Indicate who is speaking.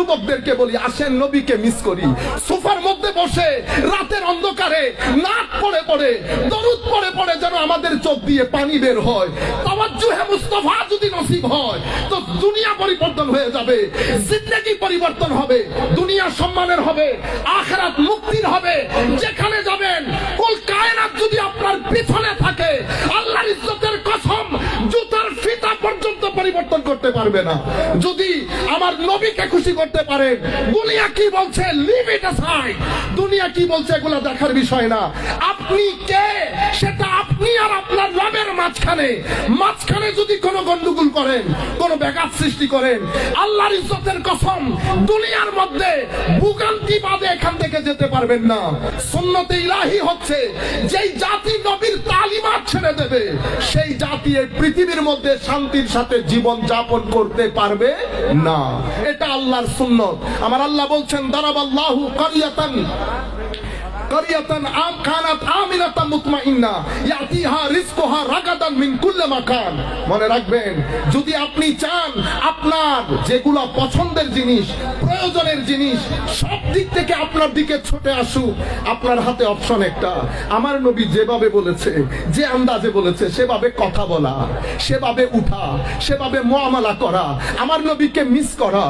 Speaker 1: যুবকদেরকে বলি, আসেন নবীকে মিস করি। সোফার মধ্যে বসে রাতের অন্ধকারে নাক পড়ে পড়ে দরুদ পড়ে পড়ে যেন আমাদের চোখ দিয়ে পানি বের হয়। তাওয়াজ্জুহে মুস্তাফা যদি নসিব হয় তো দুনিয়া পরিবর্তন হয়ে যাবে, জিন্দেগি পরিবর্তন হবে, দুনিয়া সম্মানের হবে, আখিরাত মুক্তির হবে। যেখানে যাবেন কুল কায়নাত যদি আপনার পিছনে থাকে, আল্লাহর ইজ্জতের কসম জুতার ফিতা পর্যন্ত পরিবর্তন করতে পারবে না। যদি আমার নবীকে খুশি করতে পারে, দুনিয়া কি বলছে লিভ ইট অ্যাসাইড, দুনিয়া কি বলছে এগুলো দেখার বিষয় না। আপনি কে সেটা আপনি আর আপনার রবের মাঝখানে যদি কোনো গন্ডগোল করেন, কোনো ব্যাঘাত সৃষ্টি করেন, আল্লাহর ইজ্জতের কসম দুনিয়ার মধ্যে ভোগান্তি বাদে এখান থেকে যেতে পারবেন না। সুন্নতে ইলাহি হচ্ছে যেই জাতি নবীর তালিমাত ছেড়ে দেবে সেই জাতি এই পৃথিবীর মধ্যে শান্তির সাথে জীবন যাপন করতে পারবে না। এটা আল্লাহর সুন্নত। আমার আল্লাহ বলছেন, দারাবাল্লাহু কারিয়াতান কানাত আমিনাতাম মুতমাইন্না ইয়াতিহা রিজকুহা রাগাদান মিন কুল্লি মাকান। মনে রাখবেন, যদি আপনি চান আপনার যেগুলো পছন্দের জিনিস, প্রয়োজনের জিনিস সব দিক থেকে আপনার দিকে ছুটে আসুক, আপনার হাতে অপশন একটা। আমার নবী যেভাবে বলেছে, যে আন্দাজে বলেছে, সেভাবে কথা বলা, সেভাবে উঠা, সেভাবে মুআমালা করা, আমার নবীকে মিস করা।